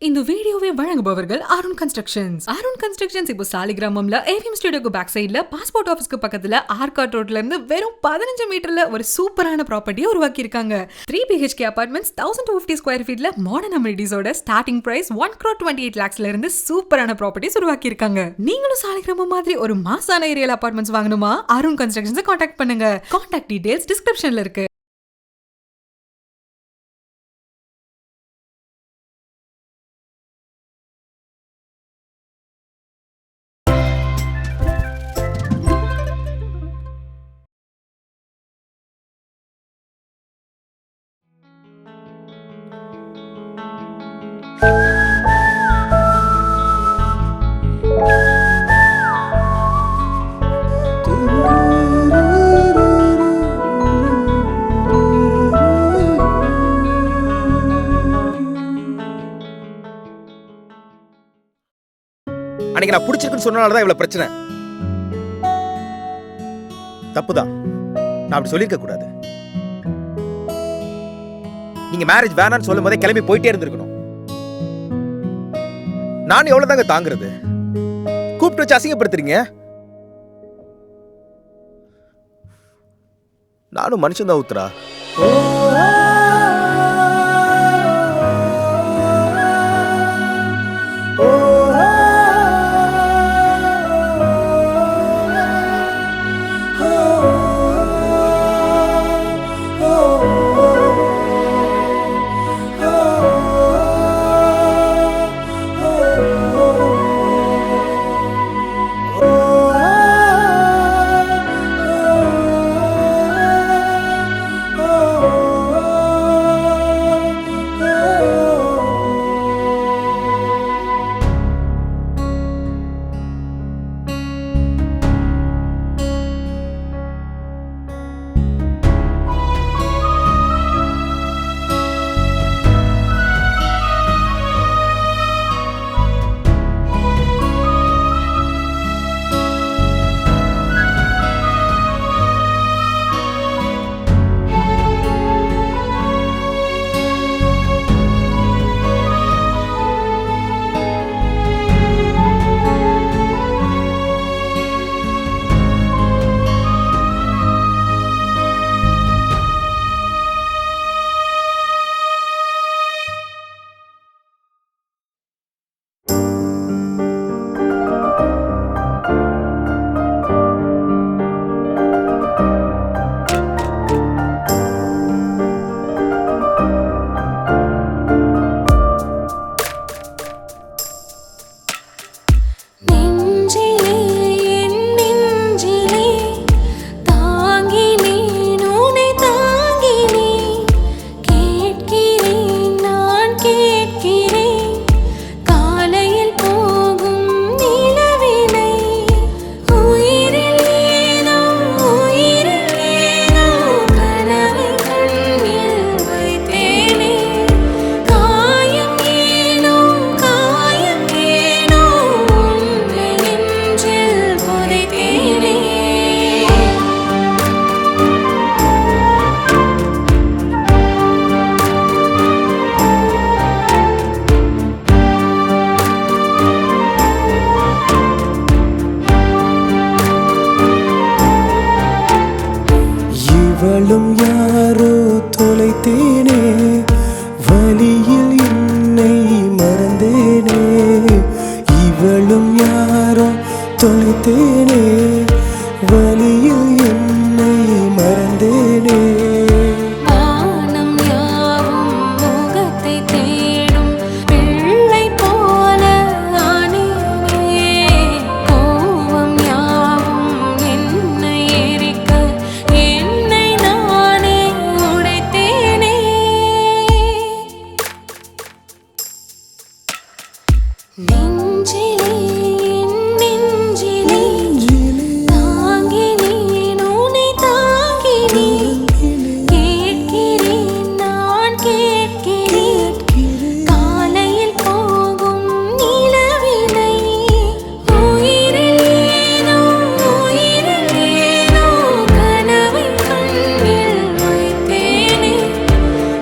இந்த வீடியோவை வழங்குபவர்கள் அருண் கன்ஸ்ட்ரக்ஷன்ஸ். அருண் கன்ஸ்ட்ரக்ஷன்ஸ் இப்போ சாலிகிராமம்ல ஏவிஎம் ஸ்டுடியோக்கு பேக் சைடுல பாஸ்போர்ட் ஆஃபீஸ்க்கு பக்கத்துல ஆர்காட் ரோட்ல இருந்து வெறும் 15 மீட்டர்ல ஒரு சூப்பரான ப்ராப்பர்ட்டியை உருவாக்கி இருக்காங்க. 3 BHK அபார்ட்மெண்ட்ஸ் 1250 ஸ்கொயர் ஃபீட்ல மாடர்ன் அமெனிட்டிஸோட ஸ்டார்டிங் பிரைஸ் 1,28 lakhsல இருந்து சூப்பரான ப்ராப்பர்ட்டிஸ் உருவாக்கி இருக்காங்க. நீங்களும் சாலிகிராமம் மாதிரி ஒரு மாசான ஏரியால அபார்ட்மெண்ட்ஸ் வாங்கணுமா? அருண் கன்ஸ்ட்ரக்ஷன்ஸை கான்டாக்ட் பண்ணுங்க. கான்டாக்ட் டீடைல்ஸ் டிஸ்கிரிப்ஷன்ல இருக்கு. அன்னைக்கு நான் பிடிச்சிருக்குன்னு சொன்னனாலதான் இவ்வளவு பிரச்சனை. தப்புதான், நான் அப்படி சொல்லிருக்க கூடாது. நீங்க மேரேஜ் வேணான்னு சொல்லும் போதே கிளம்பி போயிட்டே இருந்திருக்கணும். நான் எவ்வளவுதாங்க தாங்குறது? கூப்பிட்டு வச்சு அசிங்கப்படுத்துறீங்க. நானும் மனுஷன் தான் உத்தரா. இவளும் யாரோ தொலைத்தேனே, வழியில் என்னை மறந்தேனே. இவளும் யாரோ தொலைத்தேனே, வழியில் என்னை மறந்தேனே.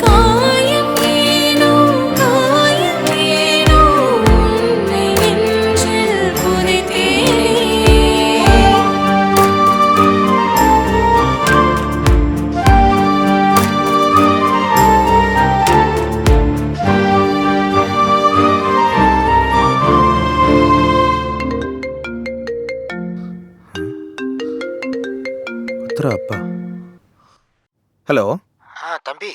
காயம் ஏனோ ஹலோ. தம்பி,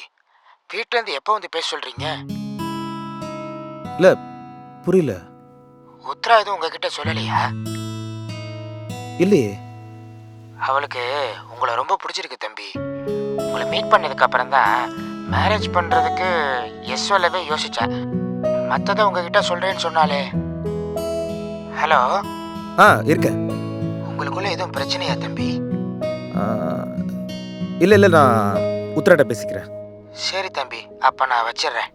வீட்டிலேருந்து எப்போ வந்து பேச சொல்கிறீங்க? இல்லை, புரியல. உத்ரா எதுவும் உங்ககிட்ட சொல்லலையா? இல்லையே. அவளுக்கு உங்களை ரொம்ப பிடிச்சிருக்கு தம்பி. உங்களை மீட் பண்ணதுக்கு அப்புறம் தான் மேரேஜ் பண்ணுறதுக்கு சொல்லவே யோசித்தேன். மற்றதை உங்ககிட்ட சொல்கிறேன்னு சொன்னாலே. ஹலோ. இருக்கேன். உங்களுக்குள்ள எதுவும் பிரச்சனையா தம்பி? இல்லை இல்லை, நான் உத்தராட்ட பேசிக்கிறேன். சரி தம்பி, அப்போ நான் வச்சிடுறேன்.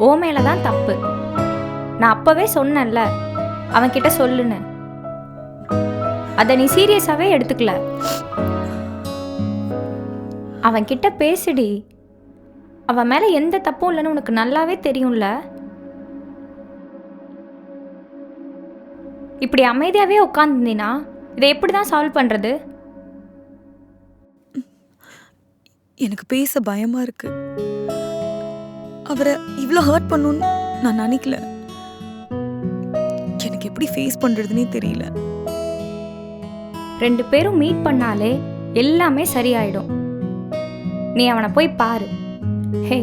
ஓ மேலே தான் தப்பு. நான் அப்போவே சொன்னேன்ல அவன்கிட்ட சொல்லுன்னு. அதை நீ சீரியஸாகவே எடுத்துக்கல. அவன்கிட்ட பேசுடி. அவன் மேலே எந்த தப்பும் இல்லைன்னு உனக்கு நல்லாவே தெரியும்ல. இப்படி அமைதியாகவே உட்காந்துருந்தீனா இதை எப்படி தான் சால்வ் பண்ணுறது? எனக்கு பேச பயமா இருக்கு. அவரை இவ்வளோ ஹர்ட் பண்ணணும்னு நான் நினைக்கல. எனக்கு எப்படி ஃபேஸ் பண்றதுன்னே தெரியல. 2 பேரும் மீட் பண்ணாலே எல்லாமே சரியாயிடும். நீ அவனை போய் பாரு. ஹே,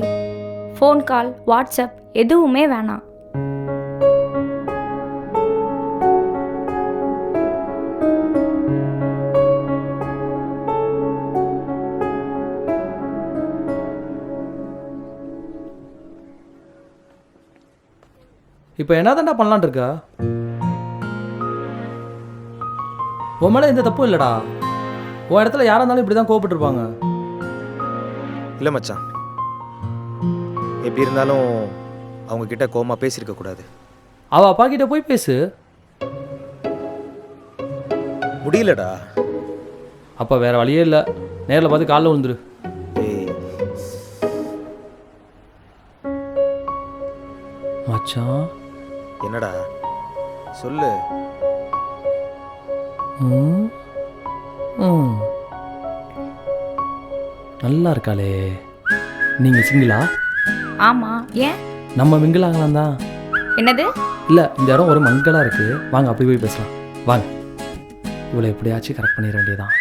ஃபோன் கால், வாட்ஸ்அப் எதுவுமே வேணாம். இப்போ என்ன தாண்டா பண்ணலான் இருக்கா? உன் மேலே எந்த தப்பும் இல்லைடா. உன் இடத்துல யாராக இருந்தாலும் இப்படி தான் கோவப்பட்டிருப்பாங்க. இல்லை மச்சான், எப்படி இருந்தாலும் அவங்க கிட்ட கோமா பேசியிருக்க கூடாது. அவள் அப்பா கிட்ட போய் பேசு. முடியலடா. அப்போ வேற வழியே இல்லை, நேரில் பார்த்து காலில் விழுந்துரு. ஏய் மச்சான். என்னடா சொல்லு. நல்லா இருக்காளே. நீங்கள் சிங்கிளா? ஆமாம், ஏன்? நம்ம மிங்கிள் ஆகலாம் தான். என்னது? இல்லை, இந்த இடம் ஒரு மங்கலாக இருக்குது. வாங்க அப்படி போய் பேசலாம். வாங்க. இவ்வளோ எப்படியாச்சும் கரெக்ட் பண்ணிட வேண்டியதான்.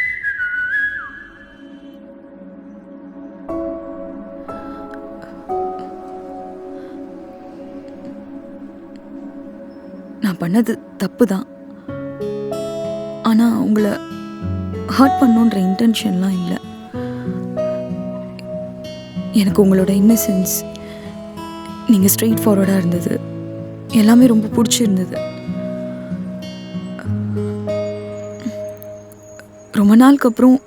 நான் பண்ணது தப்பு தான். ஆனால் உங்களை ஹர்ட் பண்ணணுன்ற இன்டென்ஷன்லாம் இல்லை. எனக்கு உங்களோட இன்னசென்ஸ், நீங்கள் ஸ்ட்ரெயிட் ஃபார்வர்டாக இருந்தது எல்லாமே ரொம்ப பிடிச்சிருந்தது. ரொம்ப நாளுக்கு அப்புறம்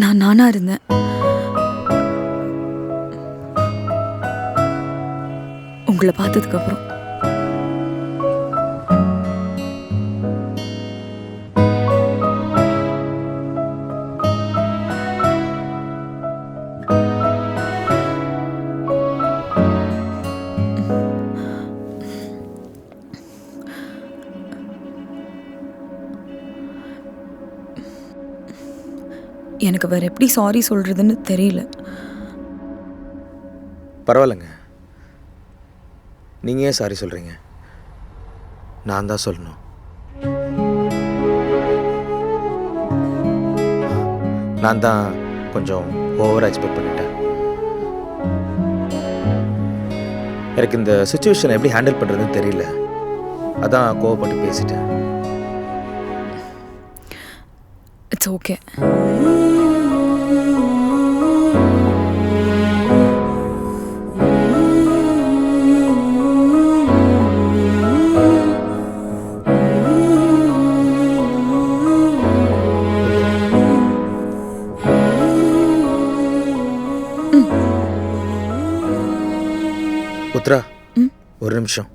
நான் நானாக இருந்தேன். உங்களை பார்த்ததுக்கப்புறம் எனக்கு வேறு எப்படி சாரி சொல்கிறதுன்னு தெரியல. பரவாயில்லைங்க, நீங்கள் ஏன் சாரி சொல்கிறீங்க? நான் தான் சொல்லணும். நான் தான் கொஞ்சம் ஓவராக எக்ஸ்பெக்ட் பண்ணிட்டேன். எனக்கு இந்த சுச்சுவேஷனை எப்படி ஹேண்டில் பண்ணுறதுன்னு தெரியல. அதான் கோவப்பட்டு பேசிட்டேன். It's okay. உத்ரா ஒரு நிமிஷம்.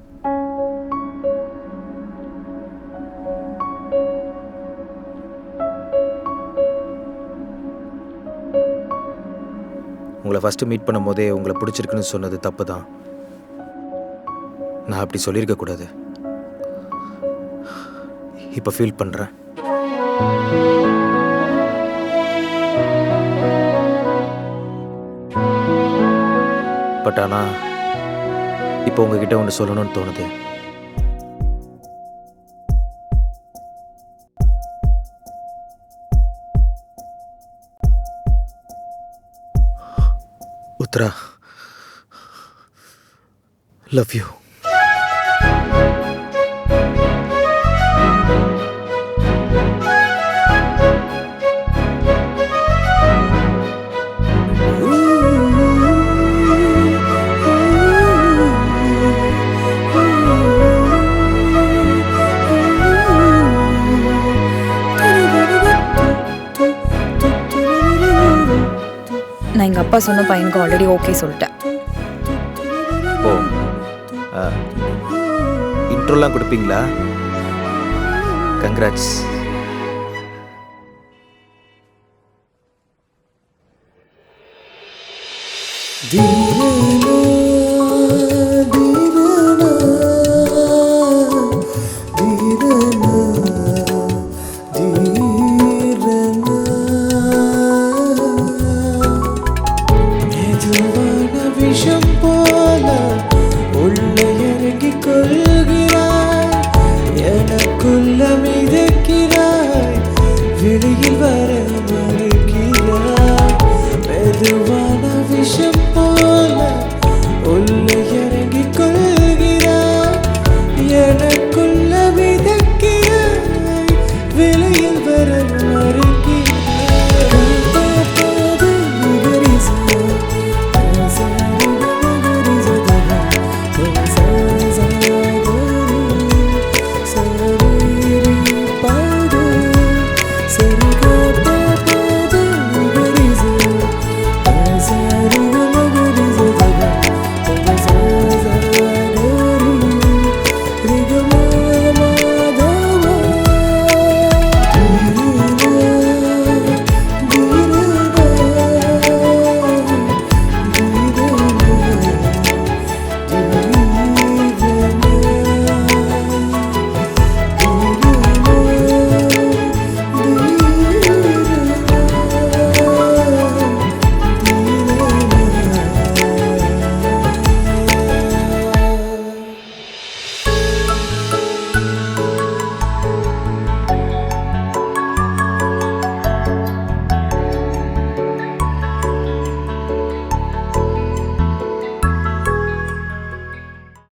உங்களை ஃபஸ்ட்டு மீட் பண்ணும் போதே உங்களை பிடிச்சிருக்குன்னு சொன்னது தப்பு தான். நான் அப்படி சொல்லியிருக்க கூடாது. இப்போ ஃபீல் பண்ணுறேன். பட் ஆனால் இப்போ உங்ககிட்ட ஒன்று சொல்லணும்னு தோணுது. Uthra, love you. நான் எங்கள் அப்பா சொன்ன பையனுக்கு ஆல்ரெடி ஓகே சொல்லிட்டேன். ஓ, இன்ட்ரோலாம் கொடுப்பீங்களா? கங்க்ராட்ஸ். விஷம்